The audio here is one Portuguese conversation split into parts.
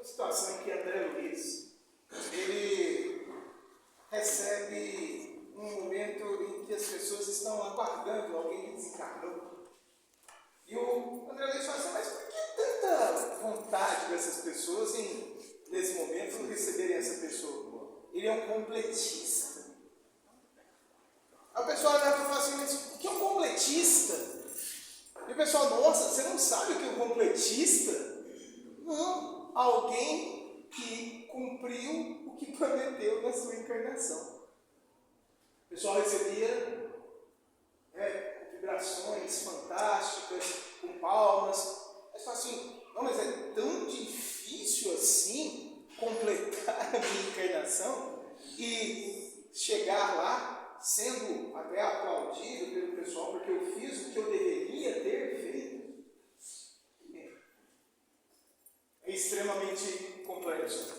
situação em que André Luiz, ele recebe um momento em que as pessoas estão aguardando alguém que desencarnou. E o André Luiz fala assim, mas por que tanta vontade dessas pessoas em, nesse momento, receberem essa pessoa? Ele é um completista. Aí o pessoal olha e fala assim, mas o que é um completista? E o pessoal, nossa, você não sabe o que é um completista? Não, alguém que cumpriu o que prometeu na sua encarnação. O pessoal recebia vibrações fantásticas, com palmas. Mas fala assim, não, mas é tão difícil assim completar a minha encarnação e chegar lá sendo até aplaudido pelo pessoal porque eu fiz o que eu deveria ter feito. É extremamente complexo.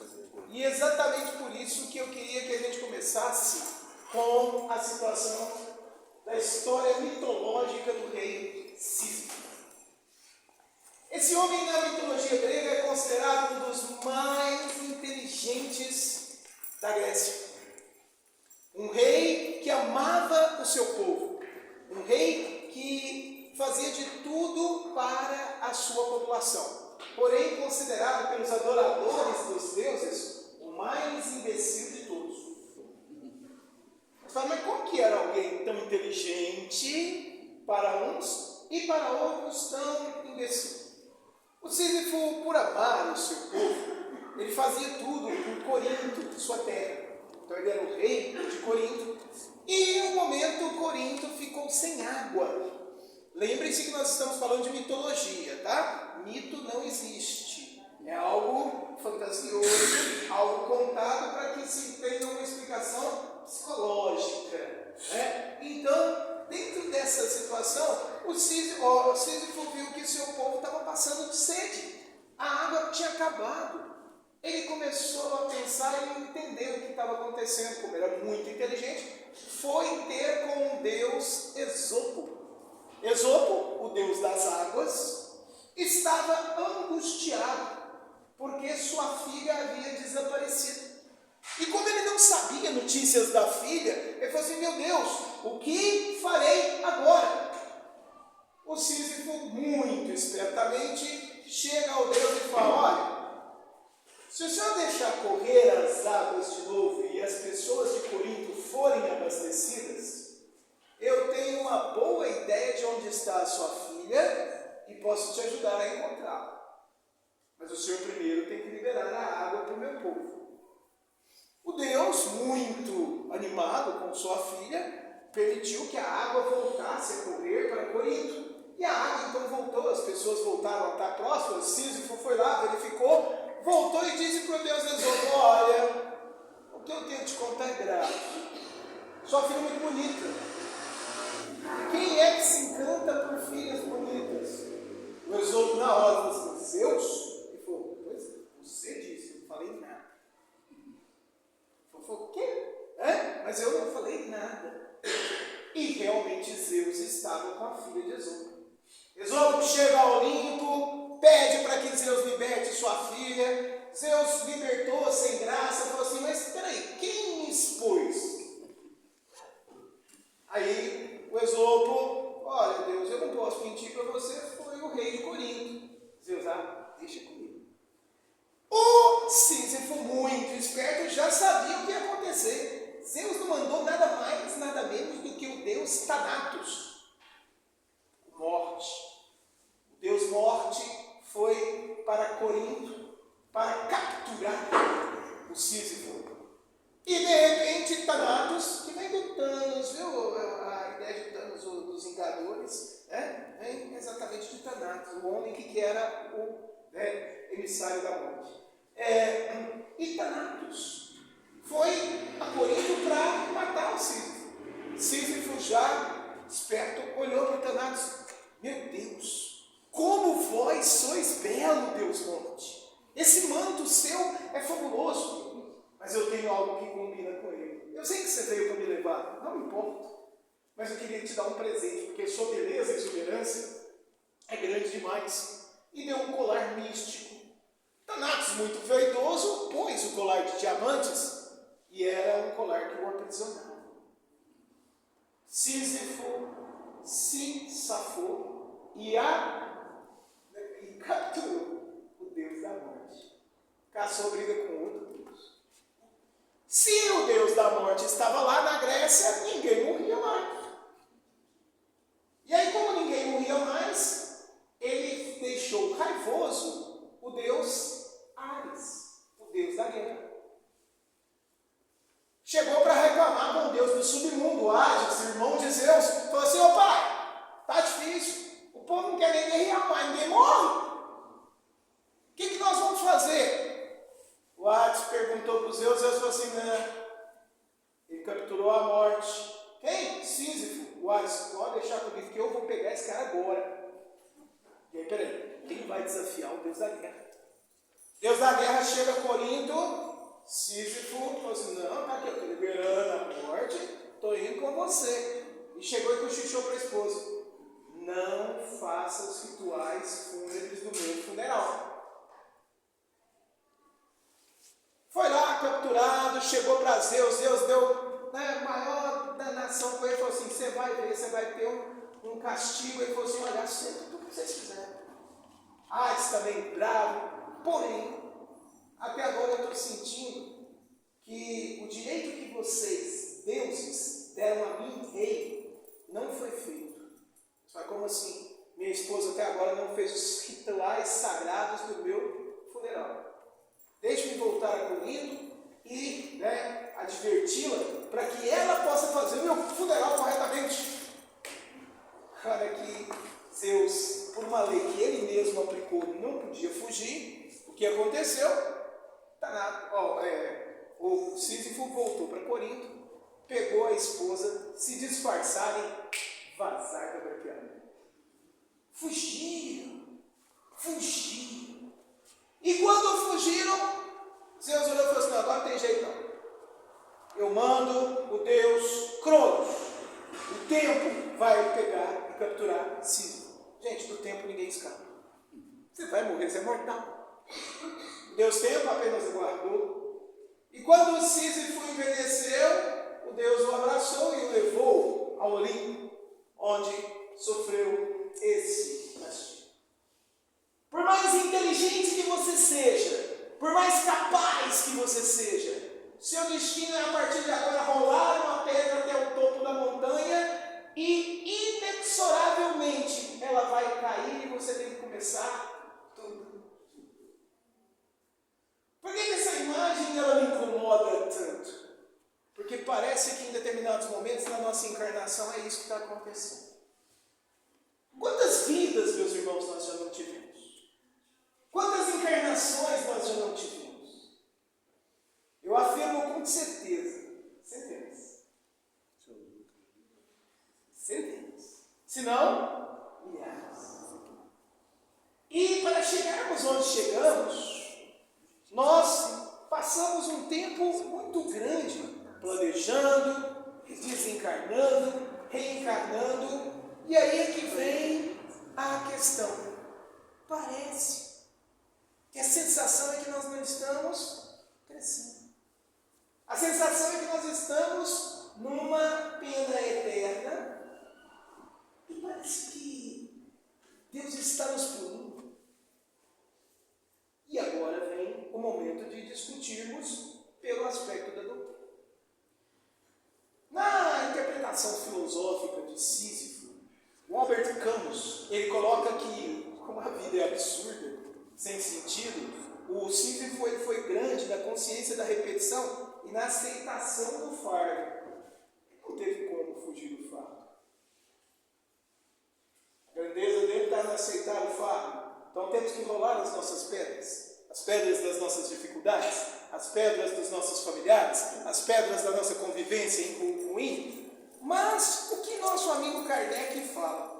E exatamente por isso que eu queria que a gente começasse com a situação da história mitológica do rei Sísifo. Esse homem na mitologia grega é considerado um dos mais inteligentes da Grécia. Um rei que amava o seu povo. Um rei que fazia de tudo para a sua população. Porém, considerado pelos adoradores dos deuses o mais imbecil de todos. Você fala, mas como que era alguém tão inteligente para uns e para outros tão imbecil? O Sísifo, por amar o seu povo, ele fazia tudo por Corinto, sua terra. Então ele era o rei de Corinto. E em um momento Corinto ficou sem água. Lembre-se que nós estamos falando de mitologia, tá? Mito não existe. É algo fantasioso, algo contado para que se tenha uma explicação psicológica. Né? Então, dentro dessa situação, o Sísifo viu que seu povo estava passando de sede. A água tinha acabado. Ele começou a pensar e entender o que estava acontecendo. Como era muito inteligente, foi ter com o deus Esopo. Esopo, o deus das águas, estava angustiado porque sua filha havia desaparecido. E como ele não sabia notícias da filha, ele falou assim, meu Deus, o que farei agora? O Sísifo, muito espertamente, chega ao Deus e fala, olha, se o senhor deixar correr as águas de novo e as pessoas de Corinto forem abastecidas, eu tenho uma boa ideia de onde está a sua filha e posso te ajudar a encontrá-la. Mas o senhor primeiro tem que liberar a água para o meu povo. O Deus, muito animado com sua filha, permitiu que a água voltasse a correr para Corinto. E a água então voltou, as pessoas voltaram a estar próximas, Sísifo foi lá, verificou, voltou e disse para o Deus Esopo, olha, o que eu tenho que te contar é grave. Sua filha é muito bonita. Quem é que se encanta por filhas bonitas? O Esopo na hora falou assim, Zeus? Ele falou, pois você disse, eu não falei nada. Ele falou, o quê? Mas eu não falei nada. E realmente Zeus estava com a filha de Esopo. Esopo chega ao Olimpo, pede para que Zeus liberte sua filha. Zeus libertou sem graça, falou assim, mas peraí, quem me expôs? Aí o Esopo, olha Deus, eu não posso mentir para você, foi o rei de Corinto. Zeus, deixa comigo. O Sísifo, muito esperto, já sabia o que ia acontecer. Zeus não mandou nada mais, nada menos do que o deus Thanatos, morte. O deus morte foi para Corinto para capturar o Sísifo. E de repente Thanatos, que vem do Thanos, viu? A ideia de Thanos, dos Vingadores, vem exatamente de Thanatos, o homem que era o emissário da morte. E Thanatos foi a Corinto para matar o Sísifo. Sísifo, já esperto, olhou para Thanatos, meu Deus, como vós sois belo, Deus Morte. Esse manto seu é fabuloso. Mas eu tenho algo que combina com ele. Eu sei que você veio para me levar, não importa. Mas eu queria te dar um presente, porque sua beleza e exuberância é grande demais. E deu um colar místico. Thanatos muito vaidoso, pôs o colar de diamantes e era um colar que o aprisionava. Sísifo se safou e capturou o Deus da morte. Caçou briga com outro Deus. Se o Deus da morte estava lá na Grécia, ninguém morria mais. E aí, como ninguém morria mais, ele deixou raivoso o Deus Ares, o Deus da guerra. Chegou para reclamar com o Deus do submundo, Hades, irmão de Zeus. Falou assim: ô pai, tá difícil. O povo não quer nem guerrear mais, ninguém morre. O que nós vamos fazer? O Hades perguntou para os Zeus falou assim: não. Ele capturou a morte. Quem? Sísifo. O Hades, pode deixar comigo que eu vou pegar esse cara agora. E aí, peraí, quem vai desafiar o Deus da guerra? Deus da guerra chega a Corinto. Sísifo falou assim: não, tá aqui, eu estou liberando a morte, estou indo com você. E chegou e cochichou para a esposa: não faça os rituais fúnebres do meu funeral. Foi lá capturado, chegou para Zeus. Zeus deu maior danação com ele, falou assim: você vai ver, você vai ter um castigo. Ele falou assim: olha, aceita tudo que vocês quiserem. Hades também bravo, porém, até agora eu estou sentindo que o direito que vocês, deuses, deram a mim, rei, não foi feito. Mas como assim? Minha esposa até agora não fez os rituais sagrados do meu funeral. Deixe-me voltar a Corinto e adverti-la para que ela possa fazer o meu funeral corretamente. Olha que Zeus, por uma lei que ele mesmo aplicou, não podia fugir. O que aconteceu? O Sísifo voltou para Corinto, pegou a esposa, se disfarçaram e vazaram da barqueira. Fugiram. E quando fugiram, Zeus olhou e falou assim: não, agora não tem jeito não. Eu mando o Deus Cronos. O tempo vai pegar e capturar Sísifo. Gente, do tempo ninguém escapa. Você vai morrer, você é mortal. Deus tempo apenas aguardou. E quando o Sísifo envelheceu, o Deus o abraçou e o levou ao Olimpo, onde sofreu esse castigo. Por mais inteligente que você seja, por mais capaz que você seja, seu destino é a partir de agora rolar uma pedra até o topo da montanha e inexoravelmente ela vai cair e você tem que começar tudo. Por que essa imagem ela me incomoda tanto? Porque parece que em determinados momentos na nossa encarnação é isso que está acontecendo. Quantas vidas, meus irmãos, nós já não tivemos? Quantas encarnações nós já não tivemos? Eu afirmo com certeza, centenas. Se não, milhares. E para chegarmos onde chegamos, nós passamos um tempo muito grande planejando, desencarnando, reencarnando, e aí é que vem a questão. Parece que a sensação é que nós não estamos crescendo. A sensação é que nós estamos numa pena eterna e parece que Deus está nos punindo. E agora vem o momento de discutirmos pelo aspecto da doutrina. Na interpretação filosófica de Sísifo, o Albert Camus, ele coloca que, como a vida é absurda, sem sentido, o Sísifo ele foi grande na consciência da repetição e na aceitação do fardo. Ele não teve como fugir do fardo. A grandeza dele está no aceitar o fardo. Então temos que rolar as nossas pedras, as pedras das nossas dificuldades, as pedras dos nossos familiares, as pedras da nossa convivência ruim. Mas o que nosso amigo Kardec fala?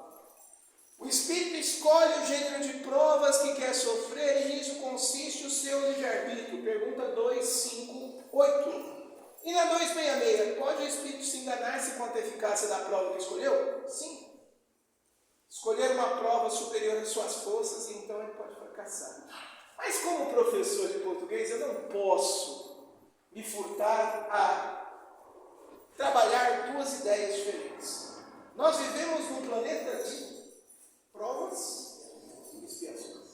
O espírito escolhe o gênero de provas que quer sofrer e nisso consiste o seu livre-arbítrio. Pergunta 258. E na 266, pode o espírito se enganar-se quanto à eficácia da prova que escolheu? Sim. Escolher uma prova superior às suas forças e então ele pode fracassar. Mas como professor de português, eu não posso me furtar a trabalhar duas ideias diferentes. Nós vivemos num planeta de provas e expiações.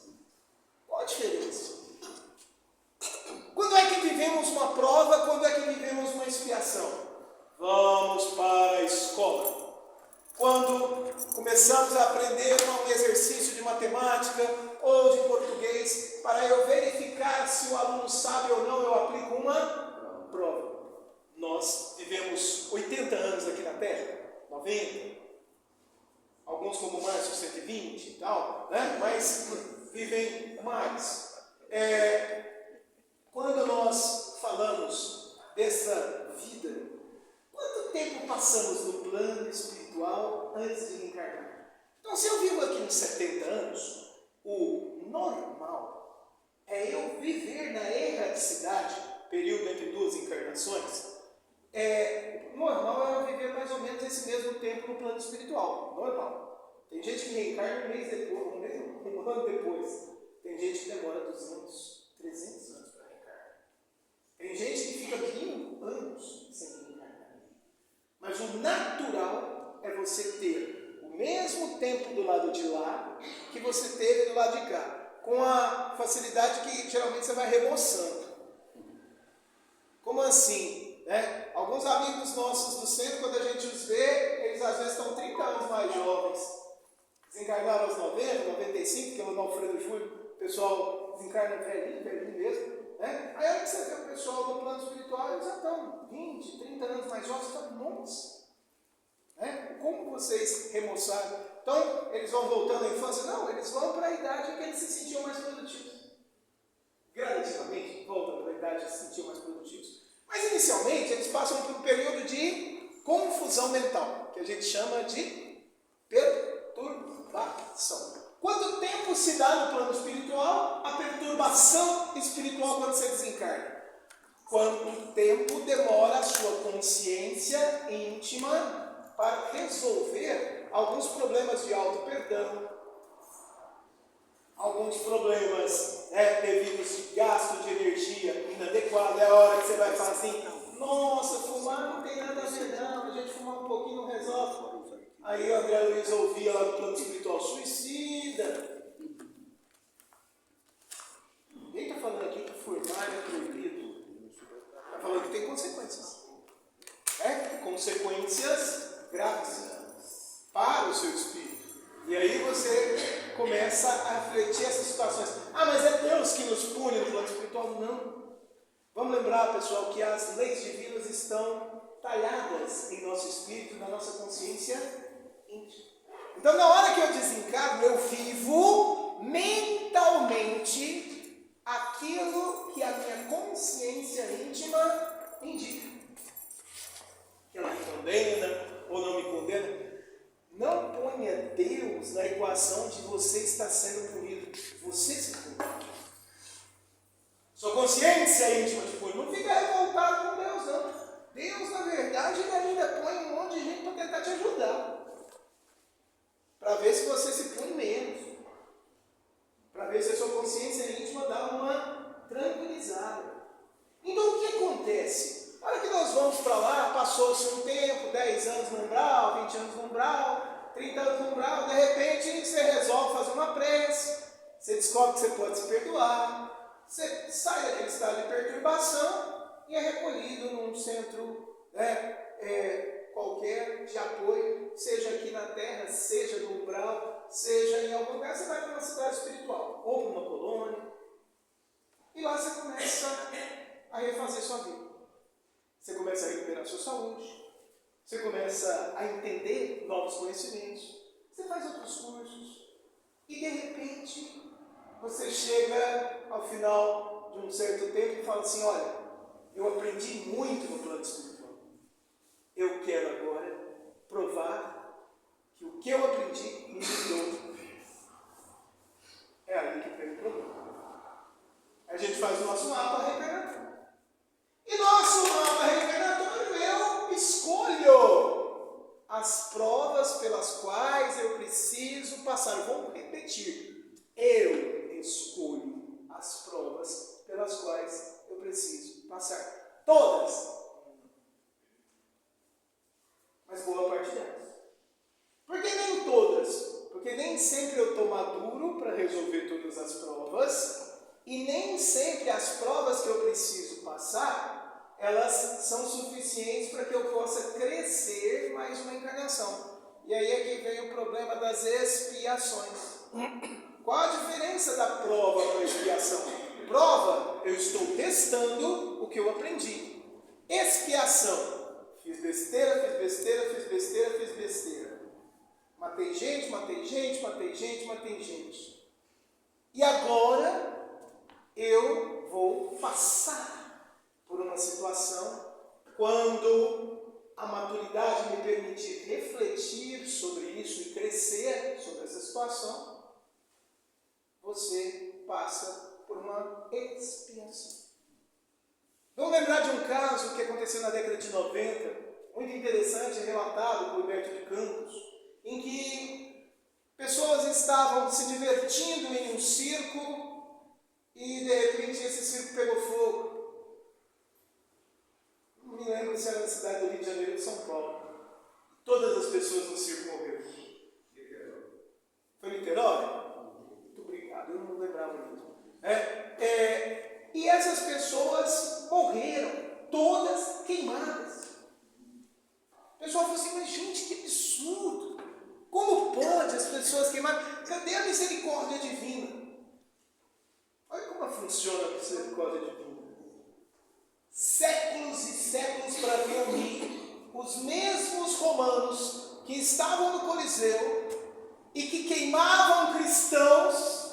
Qual a diferença? Quando é que vivemos uma prova? Quando é que vivemos uma expiação? Vamos para a escola. Quando começamos a aprender um exercício de matemática ou de português, para eu verificar se o aluno sabe ou não, eu aplico uma prova. Nós vivemos 80 anos aqui na Terra, 90, alguns como Márcio 120 e tal, né? Mas vivem mais. Quando nós falamos dessa vida, quanto tempo passamos no plano espiritual antes de reencarnar? Então, se eu vivo aqui uns 70 anos, o normal é eu viver na erraticidade, período entre duas encarnações. O normal é eu viver mais ou menos esse mesmo tempo no plano espiritual. Normal. Tem gente que reencarna um mês depois, um ano depois. Tem gente que demora 200, 300 anos para reencarnar. Tem gente que fica 1000 anos sem reencarnar. Mas o natural é você ter o mesmo tempo do lado de lá que você teve do lado de cá, com a facilidade que geralmente você vai remoçando. Como assim? Alguns amigos nossos do centro, quando a gente os vê, eles às vezes estão 30 anos mais jovens. Desencarnaram aos 90, 95, que é o Alfredo Júlio, o pessoal desencarna velhinho mesmo. Aí a hora que você vê o pessoal do plano espiritual, eles já estão 20, 30 anos mais jovens, estão nossa. Como vocês remoçaram? Então, eles vão voltando à infância? Não, eles vão para a idade em que eles se sentiam mais produtivos. Gradativamente, voltam para a idade que se sentiam mais produtivos. Mas, inicialmente, eles passam por um período de confusão mental, que a gente chama de perturbação. Quanto tempo se dá no plano espiritual a perturbação espiritual quando você desencarna? Quanto tempo demora a sua consciência íntima para resolver alguns problemas de auto-perdão, alguns problemas devidos a gasto de energia inadequado? É a hora que você vai falar assim: nossa, fumar não tem nada a ver não, a gente fumar um pouquinho não resolve. Aí o André Luiz ouvia lá no plano espiritual: suicida. Ninguém está falando aqui que fumar é proibido. Está falando que tem consequências. Consequências graves para o seu espírito. E aí você começa a refletir essas situações. Mas é Deus que nos pune no plano espiritual? Não. Vamos lembrar, pessoal, que as leis divinas estão talhadas em nosso espírito, na nossa consciência íntima. Então, na hora que eu desencarno, eu vivo mentalmente aquilo que a minha consciência íntima indica. Que ela me condena ou não me condena. Não ponha Deus na equação de você estar sendo punido. Você se pune. Sua consciência íntima te pune. Não fica revoltado com Deus, não. Deus, na verdade, ele ainda põe um monte de gente para tentar te ajudar. Para ver se você se pune menos. Para ver se a sua consciência íntima dá uma tranquilizada. Então, o que acontece? Na hora que nós vamos para lá, passou-se um tempo, 10 anos no umbral, 20 anos no umbral, 30 anos no umbral, de repente você resolve fazer uma prece, você descobre que você pode se perdoar, você sai daquele estado de perturbação e é recolhido num centro qualquer de apoio, seja aqui na Terra, seja no umbral, seja em algum lugar. Você vai para uma cidade espiritual, ou para uma colônia, e lá você começa a refazer sua vida. Você começa a recuperar sua saúde, você começa a entender novos conhecimentos, você faz outros cursos, e de repente você chega ao final de um certo tempo e fala assim: olha, eu aprendi muito no plano espiritual, eu quero agora provar que o que eu aprendi me mudou. É aí que vem o problema. A gente faz o nosso mapa reencarnatório. E nosso mapa reencarnatório, eu escolho as provas pelas quais eu preciso passar. Vamos repetir. Eu escolho as E nem sempre as provas que eu preciso passar, elas são suficientes para que eu possa crescer mais uma encarnação. E aí é que vem o problema das expiações. Qual a diferença da prova para a expiação? Prova, eu estou testando o que eu aprendi. Expiação, fiz besteira, fiz besteira, fiz besteira, fiz besteira. Matei gente, matei gente, matei gente, matei gente. E agora eu vou passar por uma situação quando a maturidade me permitir refletir sobre isso e crescer sobre essa situação, você passa por uma expiação. Vamos lembrar de um caso que aconteceu na década de 90, muito interessante, relatado por Humberto de Campos, em que pessoas estavam se divertindo em um circo e de repente esse circo pegou fogo. Não me lembro se era na cidade do Rio de Janeiro ou de São Paulo. Todas as pessoas no circo morreram. Foi Niterói? Muito obrigado, eu não lembrava muito. E essas pessoas morreram, todas queimadas. O pessoal falou assim, mas gente, que absurdo! Como pode as pessoas queimarem? Cadê a misericórdia divina? Olha como funciona a misericórdia divina. Séculos e séculos para reunir os mesmos romanos que estavam no Coliseu e que queimavam cristãos,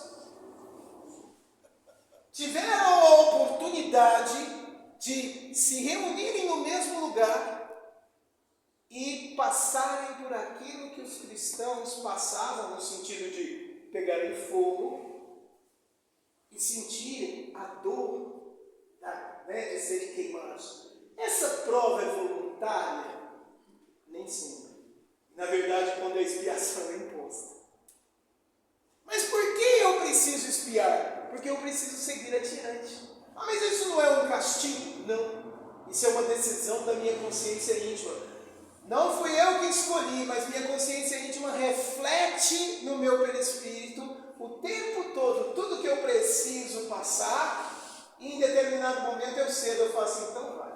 tiveram a oportunidade de se reunirem no mesmo lugar e passarem por aquilo que os cristãos passavam, no sentido de pegarem fogo e sentirem a dor de serem queimados. Essa prova é voluntária? Nem sempre. Na verdade, quando a expiação é imposta. Mas por que eu preciso expiar? Porque eu preciso seguir adiante. Ah, mas isso não é um castigo? Não. Isso é uma decisão da minha consciência íntima. Não fui eu que escolhi, mas minha consciência íntima reflete no meu perispírito o tempo todo, tudo que eu preciso passar, e em determinado momento eu cedo, eu falo assim, então vai.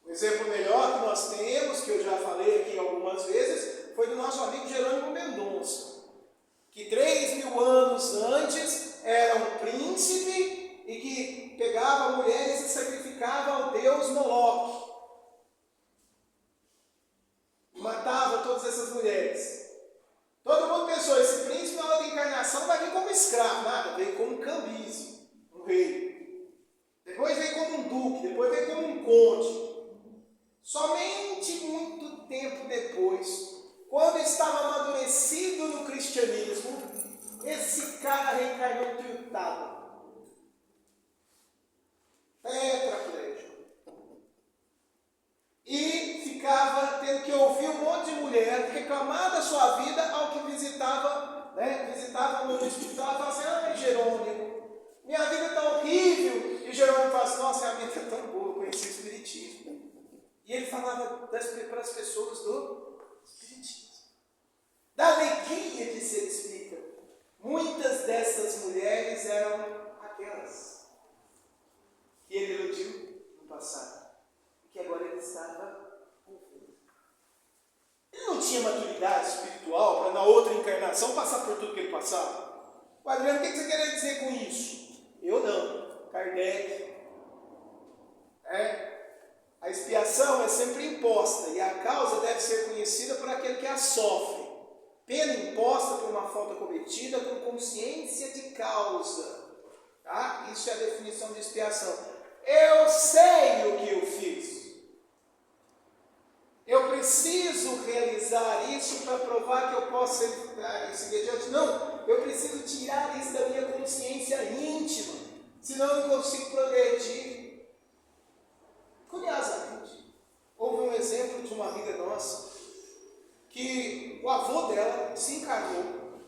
O exemplo melhor que nós temos, que eu já falei aqui algumas vezes, foi do nosso amigo Jerônimo Mendonça, que 3.000 anos antes era um príncipe e que pegava mulheres e sacrificava ao deus Moloque. Matava todas essas mulheres. Todo mundo pensou, esse príncipe na outra encarnação vai vir como escravo. Nada, veio como um Cambize, um rei. Depois veio como um duque, depois veio como um conde. Somente muito tempo depois, quando estava amadurecido no cristianismo, esse cara reencarnou tiltado. Tetraplégico. E ficava tendo que ouvir um monte de mulher reclamar da sua vida ao que visitava no hospital e falava assim, ai Jerônimo, minha vida está horrível. E Jerônimo fala assim, nossa, minha vida é tão boa, eu conheci o Espiritismo. E ele falava para as pessoas do Espiritismo, da alegria de ser espírita. Muitas dessas mulheres eram aquelas que ele iludiu no passado, que agora ele estava ouvindo. Ele não tinha maturidade espiritual para na outra encarnação passar por tudo que ele passava. O Adriano, o que você quer dizer com isso? Eu não. Kardec. A expiação é sempre imposta e a causa deve ser conhecida por aquele que a sofre. Pena imposta por uma falta cometida com consciência de causa. Tá? Isso é a definição de expiação. Eu sei o que eu fiz. Eu preciso realizar isso para provar que eu posso seguir adiante. Não, eu preciso tirar isso da minha consciência íntima. Senão eu não consigo progredir. Curiosamente, houve um exemplo de uma amiga nossa, que o avô dela se encarnou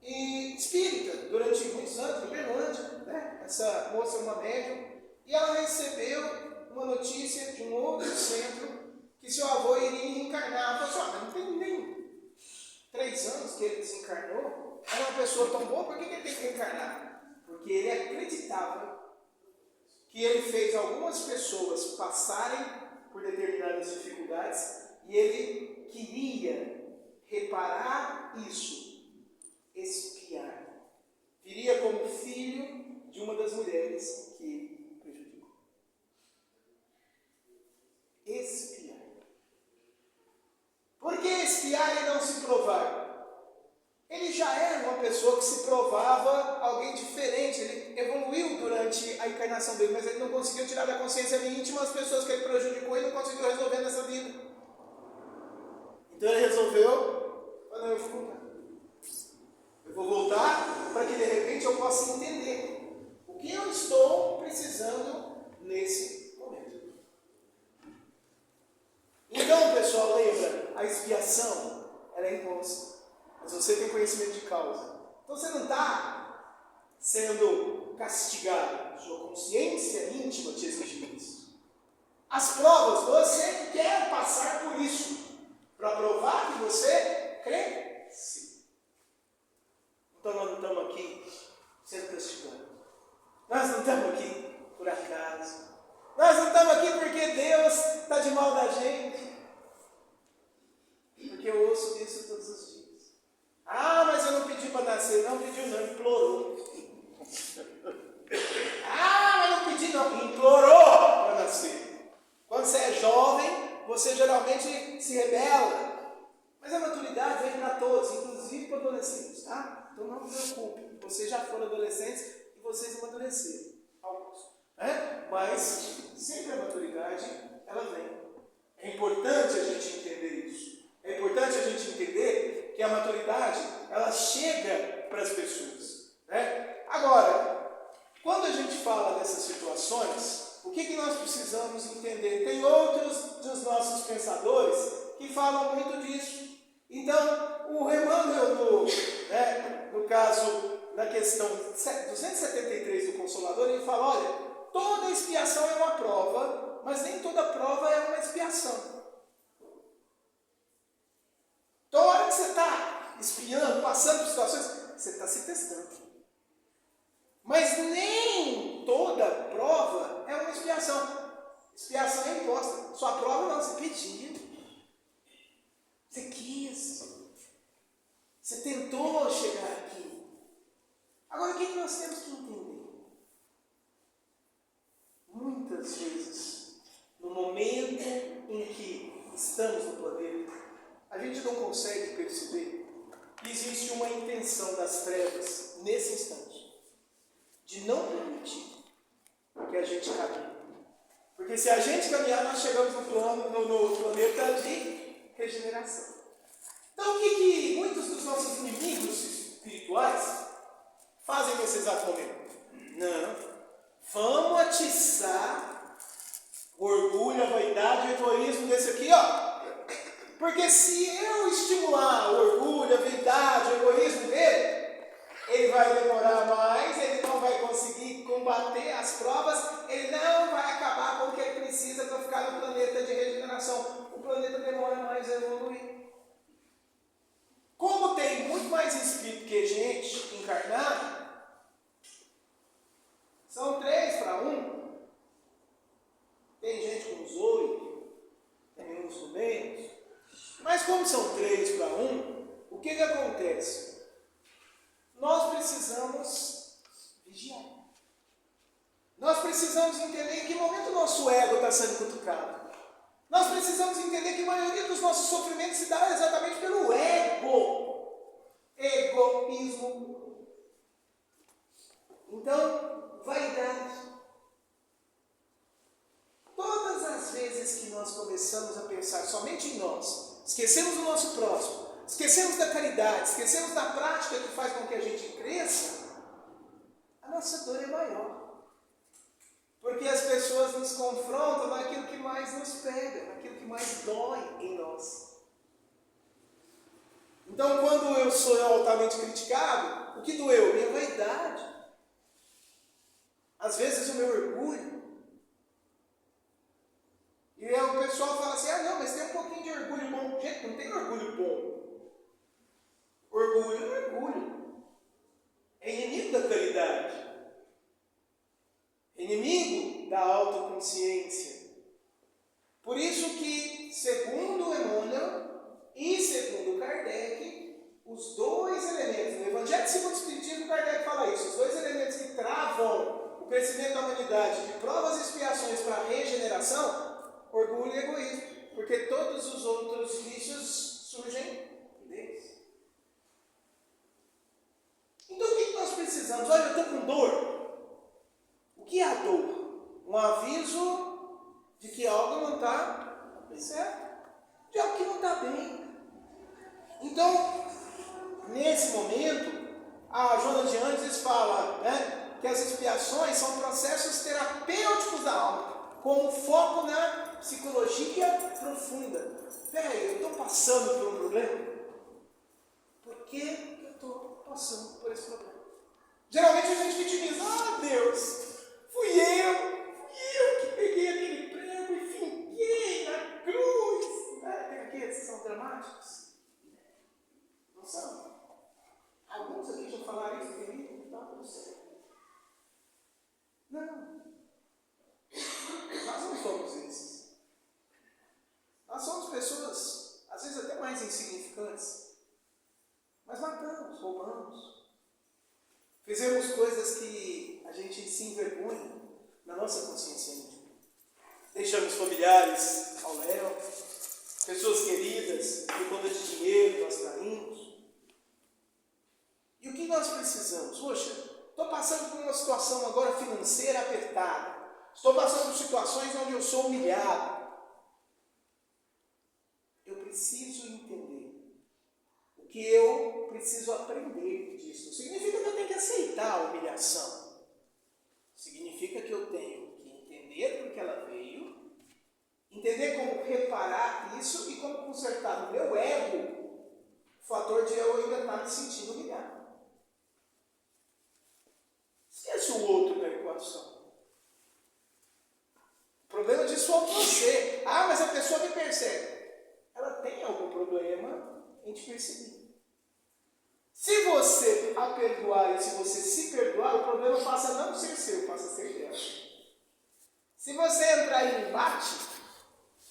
e espírita durante muitos anos, em Berlândia, né? Essa moça é uma médium, e ela recebeu uma notícia de um outro centro que seu avô iria reencarnar. Ela falou assim, mas não tem nem 3 anos que ele desencarnou, era uma pessoa tão boa, por que ele tem que reencarnar? Porque ele acreditava que ele fez algumas pessoas passarem por determinadas dificuldades e ele queria reparar isso, expiar. Viria como filho de uma das mulheres que ele prejudicou. Expiar. Por que expiar e não se provar? Ele já era uma pessoa que se provava alguém diferente, ele evoluiu durante a encarnação dele, mas ele não conseguiu tirar da consciência íntima as pessoas que ele prejudicou e não conseguiu resolver nessa vida. Então ele resolveu, eu vou voltar para que de repente eu possa entender o que eu estou precisando nesse momento. Então, pessoal, lembra, a expiação ela é imposta. Mas você tem conhecimento de causa. Então você não está sendo castigado. Sua consciência íntima te exigiu isso. As provas, você quer passar por isso. Para provar que você crê? Sim. Então nós não estamos aqui sendo castigados. Nós não estamos aqui por acaso. Nós não estamos aqui porque Deus está de mal da gente. Porque eu ouço isso todos os dias. Ah, mas eu não pedi para nascer. Não pediu não, implorou. Ah, mas não pedi não, implorou para nascer. Quando você é jovem, você geralmente se rebela. Mas a maturidade vem para todos, inclusive para adolescentes, tá? Então não se preocupe. Vocês já foram adolescentes e vocês amadureceram. Alguns. Mas sempre a maturidade, ela vem. É importante a gente entender isso. É importante a gente entender que a maturidade, ela chega para as pessoas. Agora, quando a gente fala dessas situações, o que nós precisamos entender? Tem outros dos nossos pensadores que falam muito disso. Então, o Emmanuel, no caso, na questão 273 do Consolador, ele fala, olha, toda expiação é uma prova, mas nem toda prova é uma expiação. Então, a hora que você está espiando, passando por situações, você está se testando. Mas nem toda prova é uma expiação. Expiação é imposta. Sua prova não, você pediu. Você quis. Você tentou chegar aqui. Agora, o que nós temos que entender? Muitas vezes, no momento em que estamos no planeta, a gente não consegue perceber que existe uma intenção das trevas, nesse instante, de não permitir que a gente caminhe. Porque se a gente caminhar, nós chegamos no planeta de regeneração. Então, o que muitos dos nossos inimigos espirituais fazem nesse exato momento? Não. Vamos atiçar o orgulho, a vaidade e o egoísmo desse aqui, ó. Porque se eu estimular o orgulho, a vaidade, o egoísmo dele, ele vai demorar mais, ele não vai conseguir combater as provas, ele não vai acabar com o que ele precisa para ficar no planeta de regeneração. O planeta demora mais a evoluir. Como tem muito mais espírito que gente encarnada, são 3 para 1. Tem gente com uns 8, tem uns com menos. Mas como são 3 para 1, o que acontece? Nós precisamos vigiar. Nós precisamos entender em que momento o nosso ego está sendo cutucado. Nós precisamos entender que a maioria dos nossos sofrimentos se dá exatamente pelo ego. Egoísmo. Então, vaidade. Todas as vezes que nós começamos a pensar somente em nós, esquecemos do nosso próximo, esquecemos da caridade, esquecemos da prática que faz com que a gente cresça, a nossa dor é maior. Porque as pessoas nos confrontam naquilo que mais nos pega, naquilo que mais dói em nós. Então, quando eu sou altamente criticado, o que doeu? Minha vaidade. Às vezes o meu orgulho. E aí o pessoal fala assim, não, mas tem um pouquinho de orgulho bom. Gente, não tem orgulho bom. Orgulho é orgulho. integridade, inimigo da autoconsciência. Por isso que, segundo Emmanuel e segundo Kardec, os dois elementos, no Evangelho segundo o Espiritismo, Kardec fala isso, os dois elementos que travam o crescimento da humanidade de provas e expiações para a regeneração, orgulho e egoísmo, porque todos os outros vícios surgem deles. Então o que nós precisamos? Olha, eu estou com dor. O que é a dor? Um aviso de que algo não está certo, de algo que não está bem. Então, nesse momento, a Joana de Ângeles fala, que as expiações são processos terapêuticos da alma, com foco na psicologia profunda. Peraí, eu estou passando por um problema? Por que eu estou passando por esse problema? Geralmente a gente vitimiza. Deus, fui eu que peguei aquele prego e finquei na cruz. Tem aqueles que são dramáticos? Não são? Alguns aqui já falaram isso comigo, então não sei. Não. Nós não somos esses. Nós somos pessoas, às vezes até mais insignificantes. Mas matamos, roubamos. Fizemos coisas que a gente se envergonha na nossa consciência íntima. Deixamos familiares ao léu, pessoas queridas, por conta de dinheiro, nós traímos. E o que nós precisamos? Poxa, estou passando por uma situação agora financeira apertada. Estou passando por situações onde eu sou humilhado. Eu preciso entender o que eu preciso aprender disso. Significa que eu tenho que aceitar a humilhação. Significa que eu tenho que entender por que ela veio, entender como reparar isso e como consertar no meu ego o fator de eu ainda estar me sentindo humilhado. Esquece o outro da equação. O problema disso é você. Mas a pessoa me percebe. Ela tem algum problema em te perceber. Se você a perdoar e se você se perdoar, o problema passa a não ser seu, passa a ser dela. Se você entrar em embate,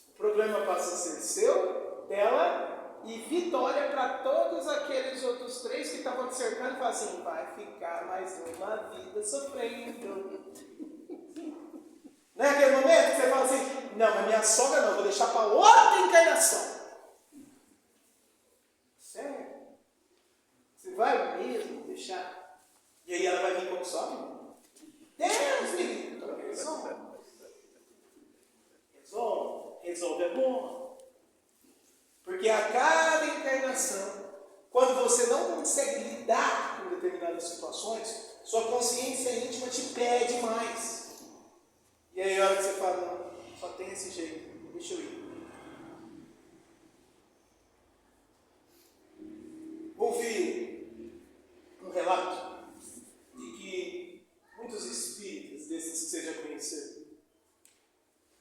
o problema passa a ser seu, dela, e vitória para todos aqueles outros três que estavam te cercando e falam assim, vai ficar mais uma vida sofrendo. Não é aquele momento que você fala assim, não, mas minha sogra não, vou deixar para outra encarnação. Sério? Você vai mesmo deixar? E aí ela vai vir como sogra? Deus, menino, resolve é bom. Porque a cada encarnação, quando você não consegue lidar com determinadas situações, sua consciência íntima te pede mais. E aí a hora que você fala, não, só tem esse jeito, deixa eu ir. Ouvi um relato de que muitos espíritas, desses que você já conheceu,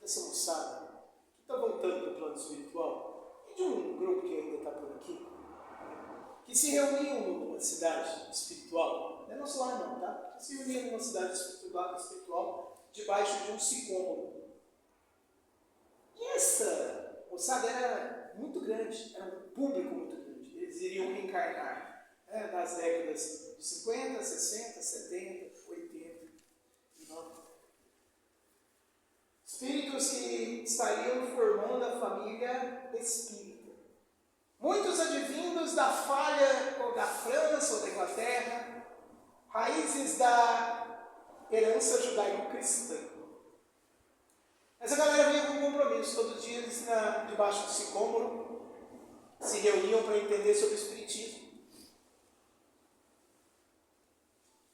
dessa moçada, que está voltando para o plano espiritual, e de um grupo que ainda está por aqui, que se reuniam numa cidade espiritual, não é nosso lar não, tá? Que se reuniam numa cidade espiritual debaixo de um sicômoro. E essa moçada era muito grande, era um público muito grande. Eles iriam reencarnar nas décadas de 50, 60, 70, 80 e 90. Espíritos que estariam formando a família espírita. Muitos advindos da falha ou da França ou da Inglaterra, raízes da herança judaico-cristã. Essa galera vinha com um compromisso. Todo dia eles, debaixo do sicômoro, se reuniam para entender sobre o espiritismo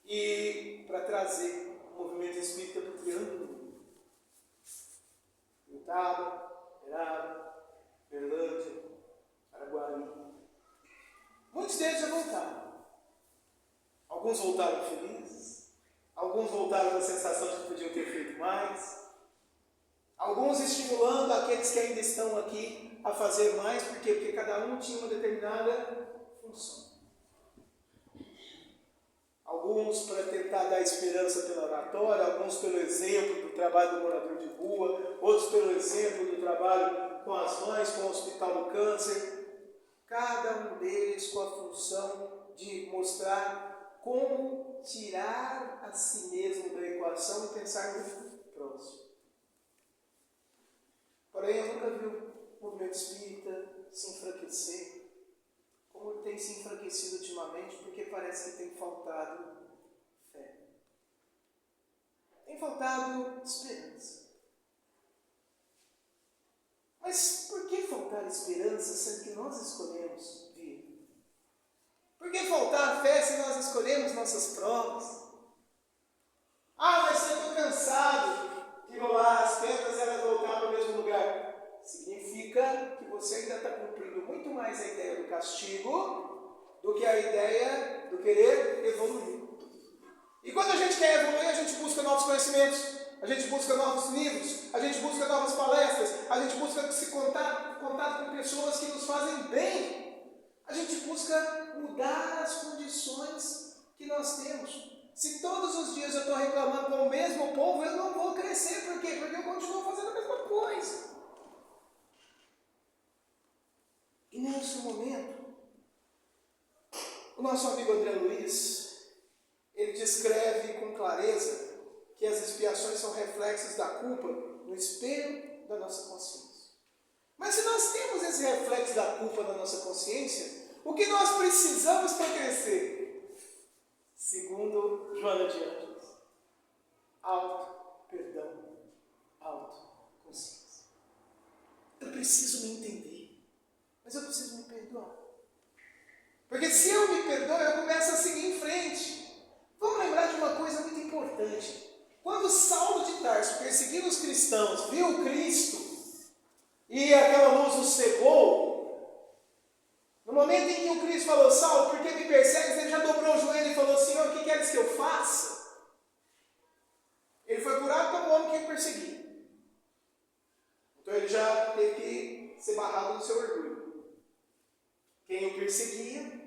e para trazer o movimento espírita para o Triângulo. Utaba, Beraba, Berlândia, Araguari. Muitos deles já voltaram. Alguns voltaram felizes, alguns voltaram com a sensação de que podiam ter feito mais, alguns estimulando aqueles que ainda estão aqui a fazer mais, por quê? Porque cada um tinha uma determinada função. Alguns para tentar dar esperança pela oratória, alguns pelo exemplo do trabalho do morador de rua, outros pelo exemplo do trabalho com as mães, com o Hospital do Câncer. Cada um deles com a função de mostrar como tirar a si mesmo da equação e pensar no próximo. Porém, eu nunca vi o movimento espírita se enfraquecer como tem se enfraquecido ultimamente, porque parece que tem faltado fé. Tem faltado esperança. Mas por que faltar esperança sendo que nós escolhemos vir? Por que faltar fé se nós escolhemos nossas provas? Ah, mas eu estou cansado de rolar as pedras e elas voltar para o mesmo lugar. Significa que você ainda está cumprindo muito mais a ideia do castigo do que a ideia do querer evoluir. E quando a gente quer evoluir, a gente busca novos conhecimentos, a gente busca novos livros, a gente busca novas palestras, a gente busca se contato com pessoas que nos fazem bem. A gente busca mudar as condições que nós temos. Se todos os dias eu estou reclamando com o mesmo povo, eu não vou crescer. Por quê? Porque eu continuo fazendo a mesma coisa. E nesse momento, o nosso amigo André Luiz, ele descreve com clareza que as expiações são reflexos da culpa no espelho da nossa consciência. Mas se nós temos esse reflexo da culpa na nossa consciência, o que nós precisamos para crescer? Segundo Joana de Ângeles, auto-perdão, auto-consciência. Eu preciso me entender, mas eu preciso me perdoar. Porque se eu me perdoo, eu começo a seguir em frente. Vamos lembrar de uma coisa muito importante. Quando Saulo de Tarso, perseguindo os cristãos, viu Cristo e aquela luz o cegou, no momento em que o Cristo falou, Saulo, por que me persegues? Ele já dobrou o joelho e falou, Senhor, o que queres que eu faça? Ele foi curado pelo homem que o perseguia. Então ele já teve que ser barrado no seu orgulho. Quem o perseguia,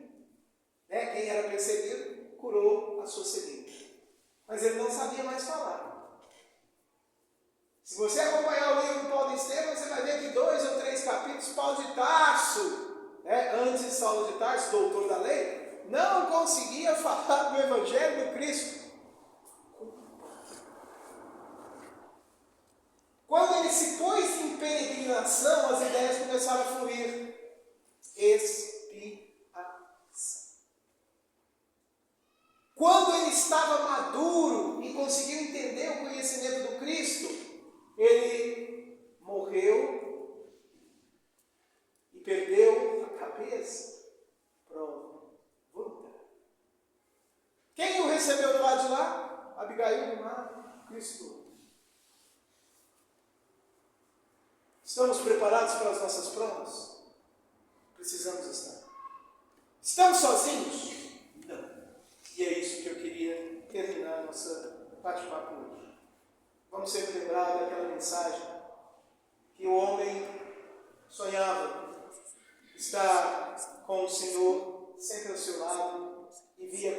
quem era perseguido, curou a sua cegueira. Mas ele não sabia mais falar. Se você acompanhar o livro do Paulo de Estevão, você vai ver que 2 ou 3 capítulos, Paulo de Tarso, antes de Saulo de Tarso, doutor da lei, não conseguia falar do Evangelho do Cristo. Quando ele se pôs em peregrinação, as ideias começaram a fluir. Expiação. Quando ele estava maduro e conseguiu entender o conhecimento do Cristo, ele morreu e perdeu a cabeça. Pronto, volta. Quem o recebeu do lado de lá? Abigail do mar, Cristo. Estamos preparados para as nossas provas? Precisamos estar. Estamos sozinhos? Não. E é isso que eu queria terminar nossa bate-papo hoje. Vamos sempre lembrar daquela mensagem que o homem sonhava estar com o Senhor sempre ao seu lado e via